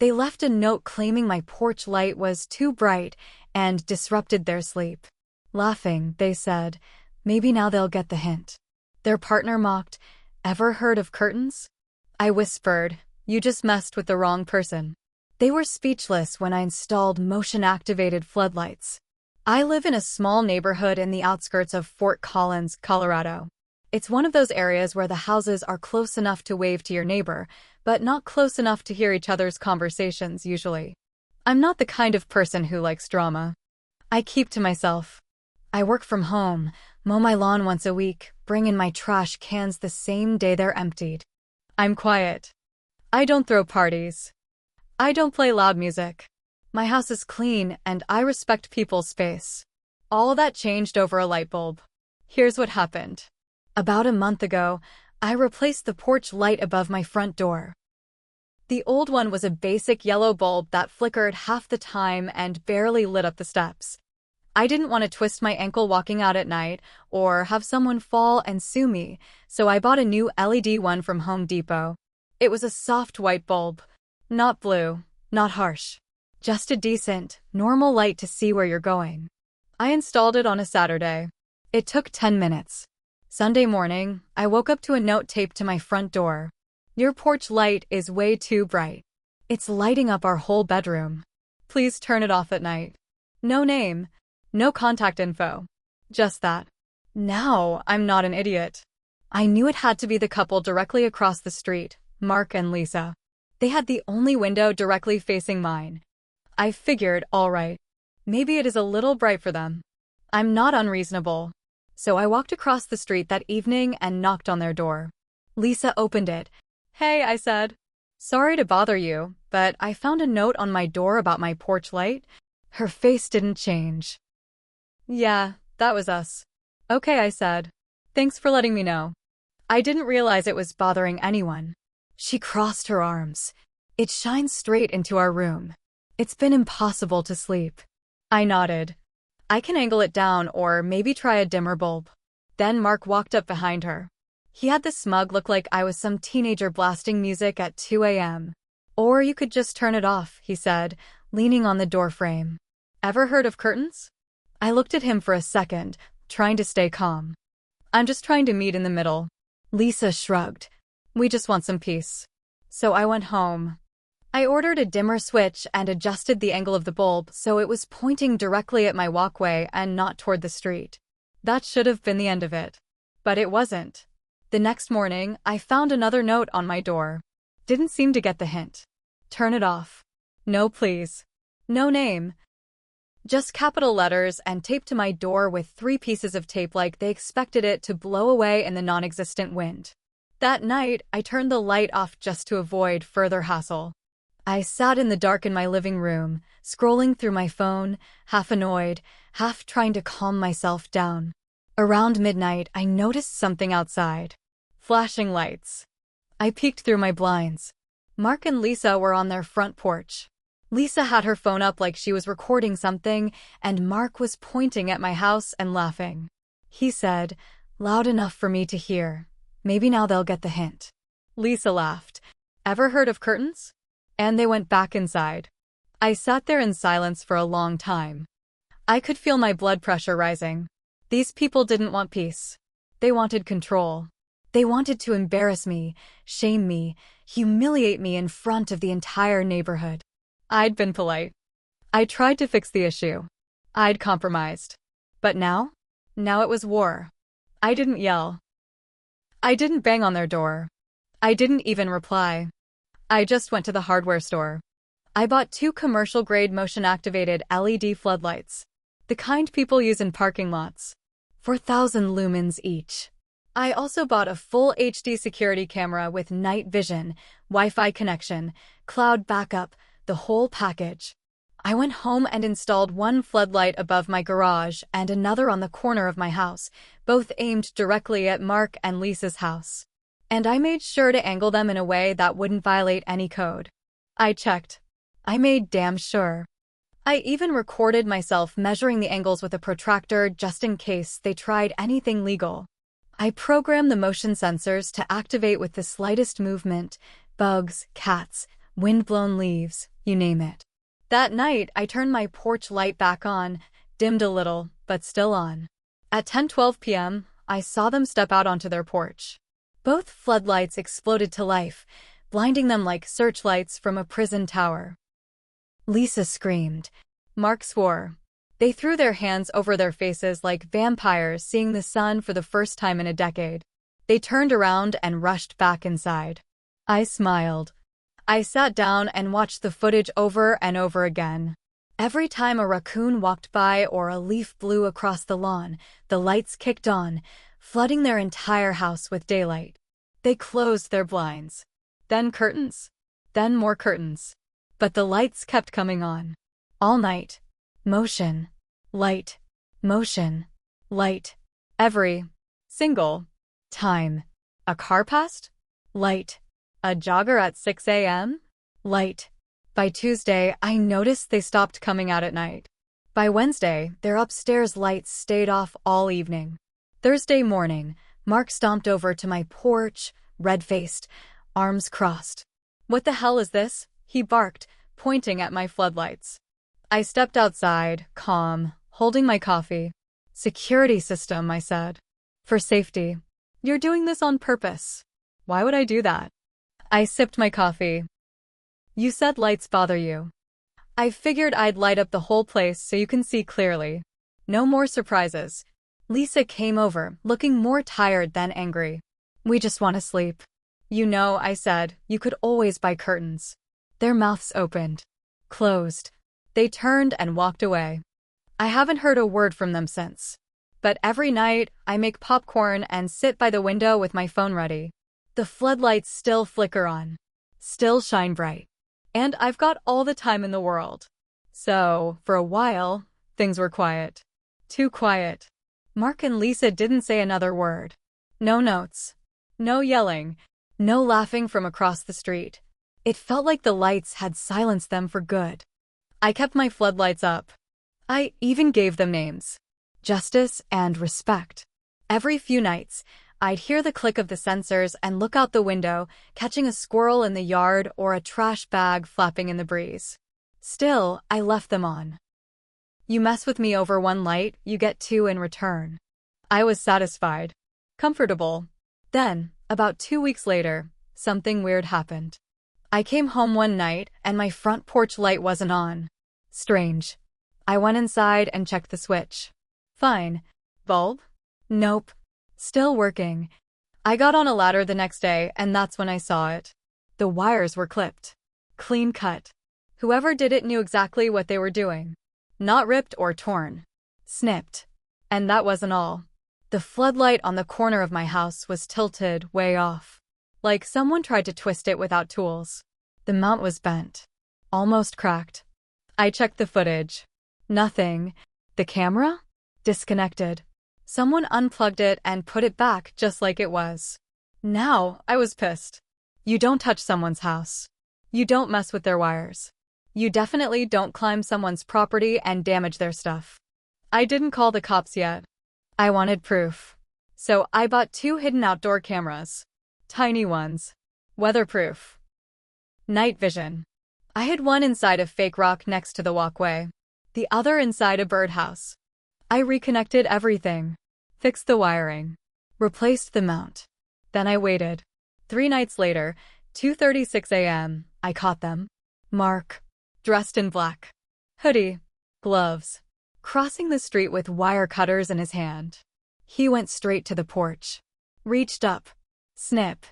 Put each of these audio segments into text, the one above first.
They left a note claiming my porch light was too bright and disrupted their sleep. Laughing, they said, maybe now they'll get the hint. Their partner mocked, ever heard of curtains? I whispered, you just messed with the wrong person. They were speechless when I installed motion-activated floodlights. I live in a small neighborhood in the outskirts of Fort Collins, Colorado. It's one of those areas where the houses are close enough to wave to your neighbor, but not close enough to hear each other's conversations usually. I'm not the kind of person who likes drama. I keep to myself. I work from home, mow my lawn once a week, bring in my trash cans the same day they're emptied. I'm quiet. I don't throw parties. I don't play loud music. My house is clean and I respect people's space. All that changed over a light bulb. Here's what happened. About a month ago, I replaced the porch light above my front door. The old one was a basic yellow bulb that flickered half the time and barely lit up the steps. I didn't want to twist my ankle walking out at night or have someone fall and sue me, so I bought a new LED one from Home Depot. It was a soft white bulb. Not blue, not harsh. Just a decent, normal light to see where you're going. I installed it on a Saturday. It took 10 minutes. Sunday morning, I woke up to a note taped to my front door. Your porch light is way too bright. It's lighting up our whole bedroom. Please turn it off at night. No name, no contact info. Just that. Now, I'm not an idiot. I knew it had to be the couple directly across the street, Mark and Lisa. They had the only window directly facing mine. I figured, all right, maybe it is a little bright for them. I'm not unreasonable. So I walked across the street that evening and knocked on their door. Lisa opened it. Hey, I said. Sorry to bother you, but I found a note on my door about my porch light. Her face didn't change. Yeah, that was us. Okay, I said. Thanks for letting me know. I didn't realize it was bothering anyone. She crossed her arms. It shines straight into our room. It's been impossible to sleep. I nodded. I can angle it down or maybe try a dimmer bulb. Then Mark walked up behind her. He had the smug look like I was some teenager blasting music at 2 a.m. Or you could just turn it off, he said, leaning on the doorframe. Ever heard of curtains? I looked at him for a second, trying to stay calm. I'm just trying to meet in the middle. Lisa shrugged. We just want some peace. So I went home. I ordered a dimmer switch and adjusted the angle of the bulb so it was pointing directly at my walkway and not toward the street. That should have been the end of it. But it wasn't. The next morning, I found another note on my door. Didn't seem to get the hint. Turn it off. No, please. No name. Just capital letters and taped to my door with 3 pieces of tape like they expected it to blow away in the non-existent wind. That night, I turned the light off just to avoid further hassle. I sat in the dark in my living room, scrolling through my phone, half annoyed, half trying to calm myself down. Around midnight, I noticed something outside. Flashing lights. I peeked through my blinds. Mark and Lisa were on their front porch. Lisa had her phone up like she was recording something, and Mark was pointing at my house and laughing. He said, loud enough for me to hear, maybe now they'll get the hint. Lisa laughed. Ever heard of curtains? And they went back inside. I sat there in silence for a long time. I could feel my blood pressure rising. These people didn't want peace. They wanted control. They wanted to embarrass me, shame me, humiliate me in front of the entire neighborhood. I'd been polite. I tried to fix the issue. I'd compromised. But now? Now it was war. I didn't yell. I didn't bang on their door. I didn't even reply. I just went to the hardware store. I bought 2 commercial-grade motion-activated LED floodlights, the kind people use in parking lots, 4,000 lumens each. I also bought a full HD security camera with night vision, Wi-Fi connection, cloud backup, the whole package. I went home and installed 1 floodlight above my garage and another on the corner of my house, both aimed directly at Mark and Lisa's house. And I made sure to angle them in a way that wouldn't violate any code. I checked. I made damn sure. I even recorded myself measuring the angles with a protractor just in case they tried anything legal. I programmed the motion sensors to activate with the slightest movement, bugs, cats, windblown leaves, you name it. That night, I turned my porch light back on, dimmed a little, but still on. At 10:12 p.m., I saw them step out onto their porch. Both floodlights exploded to life, blinding them like searchlights from a prison tower. Lisa screamed. Mark swore. They threw their hands over their faces like vampires seeing the sun for the first time in a decade. They turned around and rushed back inside. I smiled. I sat down and watched the footage over and over again. Every time a raccoon walked by or a leaf blew across the lawn, the lights kicked on, flooding their entire house with daylight. They closed their blinds. Then curtains. Then more curtains. But the lights kept coming on. All night. Motion. Light. Motion. Light. Every single time. A car passed? Light. A jogger at 6 a.m.? Light. By Tuesday, I noticed they stopped coming out at night. By Wednesday, their upstairs lights stayed off all evening. Thursday morning, Mark stomped over to my porch, red-faced, arms crossed. "What the hell is this?" he barked, pointing at my floodlights. I stepped outside, calm, holding my coffee. "Security system," I said. "For safety. You're doing this on purpose." "Why would I do that?" I sipped my coffee. "You said lights bother you. I figured I'd light up the whole place so you can see clearly. No more surprises." Lisa came over, looking more tired than angry. "We just want to sleep." "You know," I said, "you could always buy curtains." Their mouths opened. Closed. They turned and walked away. I haven't heard a word from them since. But every night, I make popcorn and sit by the window with my phone ready. The floodlights still flicker on. Still shine bright. And I've got all the time in the world. So, for a while, things were quiet. Too quiet. Mark and Lisa didn't say another word. No notes. No yelling. No laughing from across the street. It felt like the lights had silenced them for good. I kept my floodlights up. I even gave them names. Justice and Respect. Every few nights, I'd hear the click of the sensors and look out the window, catching a squirrel in the yard or a trash bag flapping in the breeze. Still, I left them on. You mess with me over one light, you get two in return. I was satisfied. Comfortable. Then, about 2 weeks later, something weird happened. I came home one night and my front porch light wasn't on. Strange. I went inside and checked the switch. Fine. Bulb? Nope. Still working. I got on a ladder the next day and that's when I saw it. The wires were clipped. Clean cut. Whoever did it knew exactly what they were doing. Not ripped or torn. Snipped. And that wasn't all. The floodlight on the corner of my house was tilted way off. Like someone tried to twist it without tools. The mount was bent. Almost cracked. I checked the footage. Nothing. The camera? Disconnected. Someone unplugged it and put it back just like it was. Now, I was pissed. You don't touch someone's house. You don't mess with their wires. You definitely don't climb someone's property and damage their stuff. I didn't call the cops yet. I wanted proof. So I bought 2 hidden outdoor cameras. Tiny ones. Weatherproof. Night vision. I hid one inside a fake rock next to the walkway. The other inside a birdhouse. I reconnected everything. Fixed the wiring. Replaced the mount. Then I waited. 3 nights later, 2:36 a.m., I caught them. Mark. Dressed in black. Hoodie. Gloves. Crossing the street with wire cutters in his hand. He went straight to the porch. Reached up. Snip.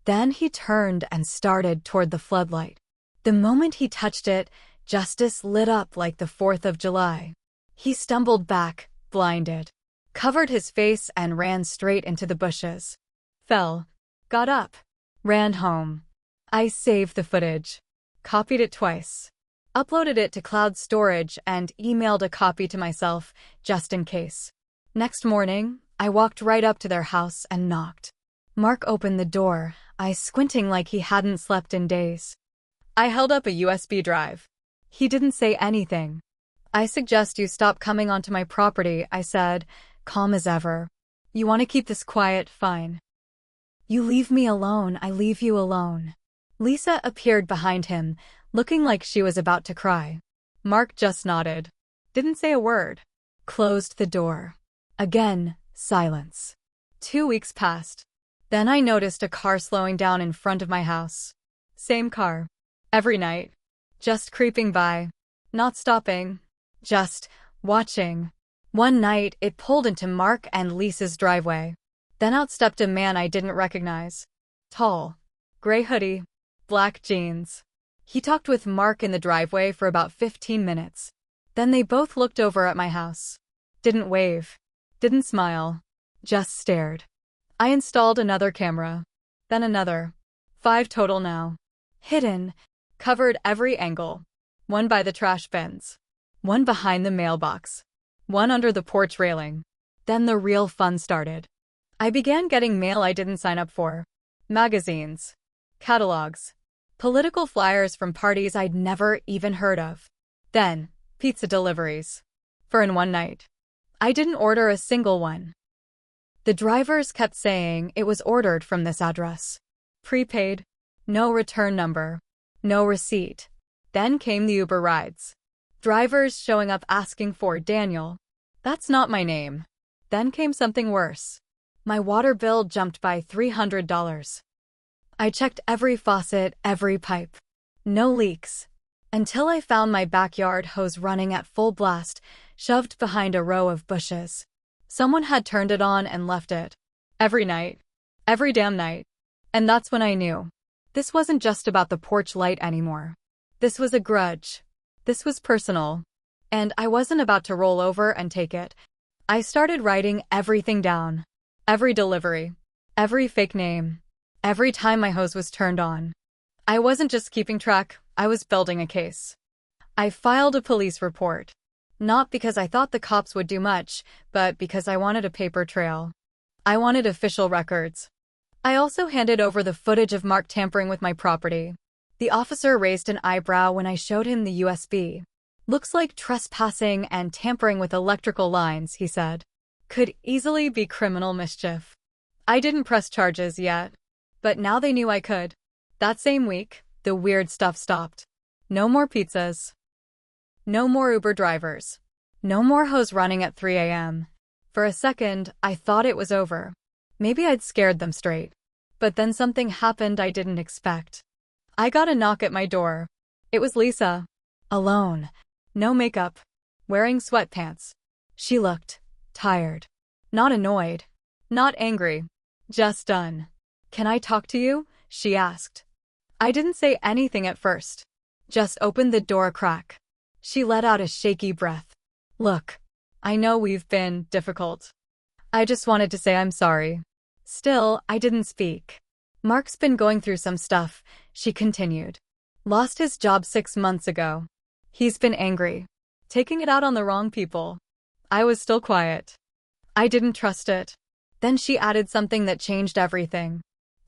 Then he turned and started toward the floodlight. The moment he touched it, justice lit up like the 4th of July. He stumbled back, blinded. Covered his face and ran straight into the bushes. Fell. Got up. Ran home. I saved the footage. Copied it twice. Uploaded it to cloud storage and emailed a copy to myself, just in case. Next morning, I walked right up to their house and knocked. Mark opened the door, eyes squinting like he hadn't slept in days. I held up a USB drive. He didn't say anything. I suggest you stop coming onto my property, I said, calm as ever. You want to keep this quiet, fine. You leave me alone, I leave you alone. Lisa appeared behind him, looking like she was about to cry. Mark just nodded. Didn't say a word. Closed the door. Again, silence. 2 weeks passed. Then I noticed a car slowing down in front of my house. Same car. Every night. Just creeping by. Not stopping. Just watching. One night, it pulled into Mark and Lisa's driveway. Then out stepped a man I didn't recognize. Tall. Gray hoodie. Black jeans. He talked with Mark in the driveway for about 15 minutes. Then they both looked over at my house. Didn't wave. Didn't smile. Just stared. I installed another camera. Then another. 5 total now. Hidden. Covered every angle. One by the trash bins. One behind the mailbox. One under the porch railing. Then the real fun started. I began getting mail I didn't sign up for. Magazines. Catalogs. Political flyers from parties I'd never even heard of. Then, pizza deliveries. For in one night. I didn't order a single one. The drivers kept saying it was ordered from this address. Prepaid. No return number. No receipt. Then came the Uber rides. Drivers showing up asking for Daniel. That's not my name. Then came something worse. My water bill jumped by $300. I checked every faucet, every pipe. No leaks. Until I found my backyard hose running at full blast, shoved behind a row of bushes. Someone had turned it on and left it. Every night. Every damn night. And that's when I knew. This wasn't just about the porch light anymore. This was a grudge. This was personal. And I wasn't about to roll over and take it. I started writing everything down. Every delivery. Every fake name. Every time my hose was turned on. I wasn't just keeping track, I was building a case. I filed a police report. Not because I thought the cops would do much, but because I wanted a paper trail. I wanted official records. I also handed over the footage of Mark tampering with my property. The officer raised an eyebrow when I showed him the USB. Looks like trespassing and tampering with electrical lines, he said. Could easily be criminal mischief. I didn't press charges yet. But now they knew I could. That same week, the weird stuff stopped. No more pizzas. No more Uber drivers. No more hose running at 3 a.m. For a second, I thought it was over. Maybe I'd scared them straight. But then something happened I didn't expect. I got a knock at my door. It was Lisa. Alone. No makeup. Wearing sweatpants. She looked tired. Not annoyed. Not angry. Just done. Can I talk to you? She asked. I didn't say anything at first. Just opened the door a crack. She let out a shaky breath. Look, I know we've been difficult. I just wanted to say I'm sorry. Still, I didn't speak. Mark's been going through some stuff, she continued. Lost his job 6 months ago. He's been angry. Taking it out on the wrong people. I was still quiet. I didn't trust it. Then she added something that changed everything.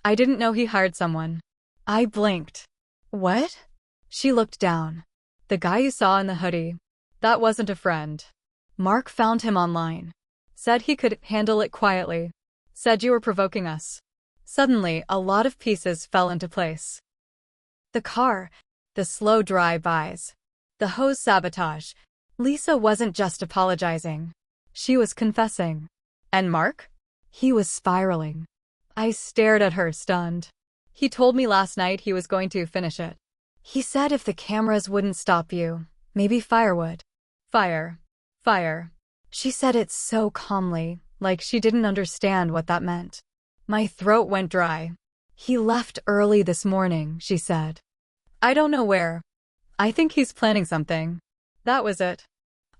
I didn't know he hired someone. I blinked. What? She looked down. The guy you saw in the hoodie. That wasn't a friend. Mark found him online. Said he could handle it quietly. Said you were provoking us. Suddenly, a lot of pieces fell into place. The car. The slow drive-bys. The hose sabotage. Lisa wasn't just apologizing. She was confessing. And Mark? He was spiraling. I stared at her, stunned. He told me last night he was going to finish it. He said if the cameras wouldn't stop you, maybe fire would. Fire. Fire. She said it so calmly, like she didn't understand what that meant. My throat went dry. He left early this morning, she said. I don't know where. I think he's planning something. That was it.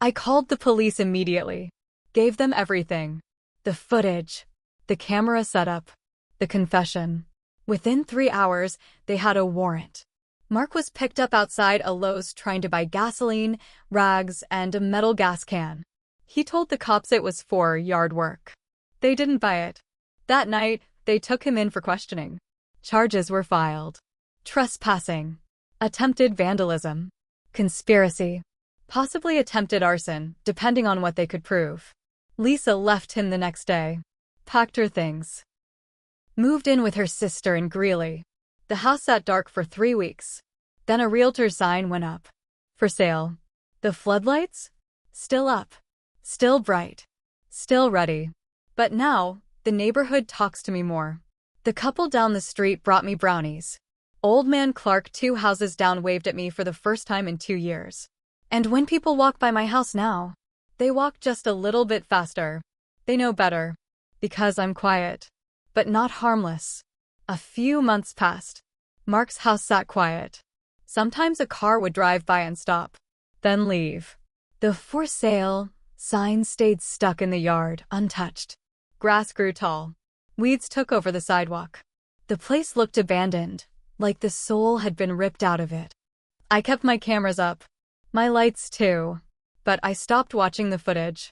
I called the police immediately. Gave them everything. The footage. The camera setup. The confession. Within 3 hours, they had a warrant. Mark was picked up outside a Lowe's trying to buy gasoline, rags, and a metal gas can. He told the cops it was for yard work. They didn't buy it. That night, they took him in for questioning. Charges were filed. Trespassing. Attempted vandalism. Conspiracy. Possibly attempted arson, depending on what they could prove. Lisa left him the next day. Packed her things. Moved in with her sister in Greeley. The house sat dark for 3 weeks. Then a realtor's sign went up. For sale. The floodlights? Still up. Still bright. Still ready. But now, the neighborhood talks to me more. The couple down the street brought me brownies. Old man Clark 2 houses down waved at me for the first time in 2 years. And when people walk by my house now, they walk just a little bit faster. They know better. Because I'm quiet. But not harmless. A few months passed. Mark's house sat quiet. Sometimes a car would drive by and stop. Then leave. The for sale sign stayed stuck in the yard, untouched. Grass grew tall. Weeds took over the sidewalk. The place looked abandoned, like the soul had been ripped out of it. I kept my cameras up. My lights too. But I stopped watching the footage.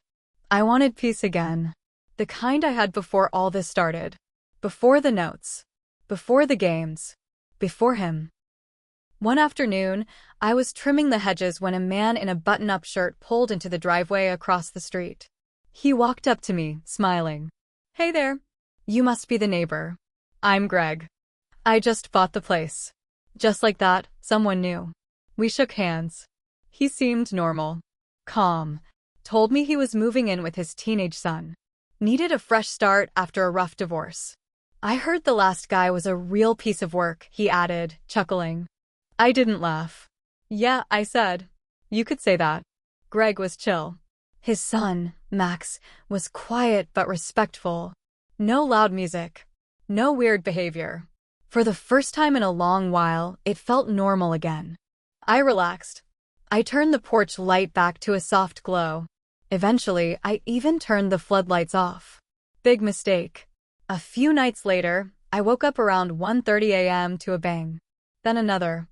I wanted peace again. The kind I had before all this started. Before the notes. Before the games. Before him. One afternoon, I was trimming the hedges when a man in a button-up shirt pulled into the driveway across the street. He walked up to me, smiling. "Hey there. You must be the neighbor. I'm Greg. I just bought the place." Just like that, someone knew. We shook hands. He seemed normal. Calm. Told me he was moving in with his teenage son. Needed a fresh start after a rough divorce. "I heard the last guy was a real piece of work," he added, chuckling. I didn't laugh. "Yeah," I said. "You could say that." Greg was chill. His son, Max, was quiet but respectful. No loud music. No weird behavior. For the first time in a long while, it felt normal again. I relaxed. I turned the porch light back to a soft glow. Eventually, I even turned the floodlights off. Big mistake. A few nights later, I woke up around 1:30 a.m. to a bang. Then another.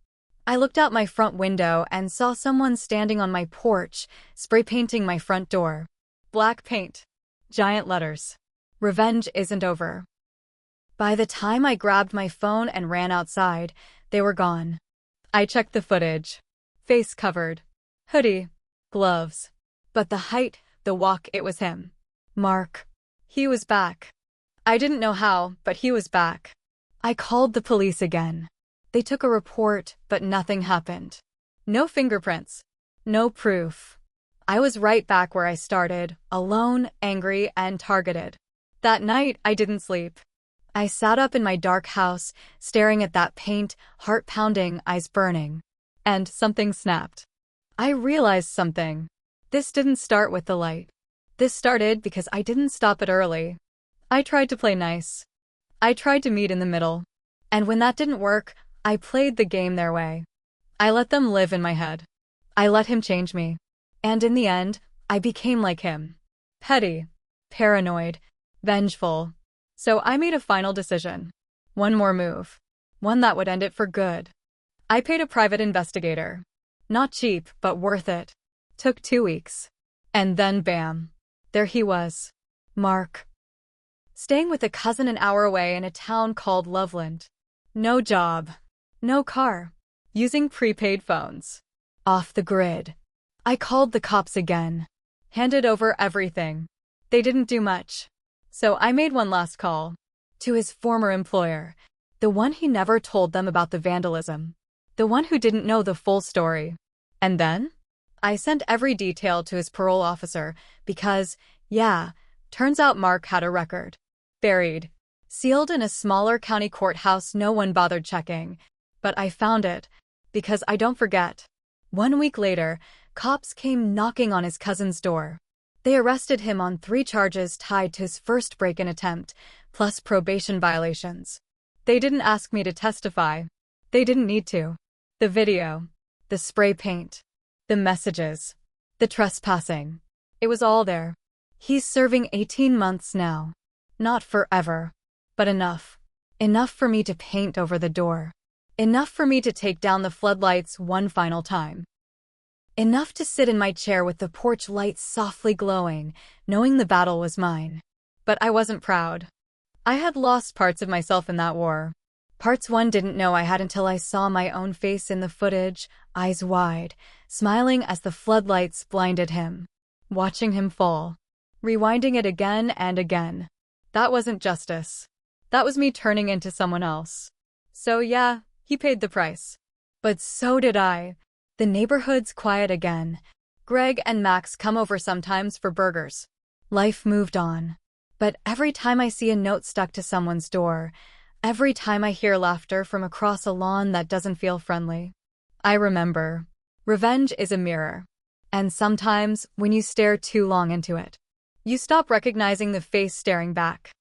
I looked out my front window and saw someone standing on my porch, spray painting my front door. Black paint. Giant letters. "Revenge isn't over." By the time I grabbed my phone and ran outside, they were gone. I checked the footage. Face covered. Hoodie. Gloves. But the height, the walk, it was him. Mark. He was back. I didn't know how, but he was back. I called the police again. They took a report, but nothing happened. No fingerprints. No proof. I was right back where I started, alone, angry, and targeted. That night, I didn't sleep. I sat up in my dark house, staring at that paint, heart pounding, eyes burning. And something snapped. I realized something. This didn't start with the light. This started because I didn't stop it early. I tried to play nice. I tried to meet in the middle. And when that didn't work, I played the game their way. I let them live in my head. I let him change me. And in the end, I became like him. Petty. Paranoid. Vengeful. So I made a final decision. One more move. One that would end it for good. I paid a private investigator. Not cheap, but worth it. Took 2 weeks. And then bam. There he was. Mark. Staying with a cousin an hour away in a town called Loveland. No job. No car. Using prepaid phones. Off the grid. I called the cops again. Handed over everything. They didn't do much. So I made one last call. To his former employer. The one he never told them about the vandalism. The one who didn't know the full story. And then? I sent every detail to his parole officer because, yeah, turns out Mark had a record. Buried. Sealed in a smaller county courthouse no one bothered checking. But I found it. Because I don't forget. 1 week later, cops came knocking on his cousin's door. They arrested him on 3 charges tied to his first break-in attempt, plus probation violations. They didn't ask me to testify. They didn't need to. The video. The spray paint. The messages. The trespassing. It was all there. He's serving 18 months now. Not forever. But enough. Enough for me to paint over the door. Enough for me to take down the floodlights one final time. Enough to sit in my chair with the porch lights softly glowing, knowing the battle was mine. But I wasn't proud. I had lost parts of myself in that war. Parts one didn't know I had until I saw my own face in the footage, eyes wide, smiling as the floodlights blinded him. Watching him fall. Rewinding it again and again. That wasn't justice. That was me turning into someone else. So yeah, he paid the price. But so did I. The neighborhood's quiet again. Greg and Max come over sometimes for burgers. Life moved on. But every time I see a note stuck to someone's door, every time I hear laughter from across a lawn that doesn't feel friendly, I remember. Revenge is a mirror. And sometimes, when you stare too long into it, you stop recognizing the face staring back.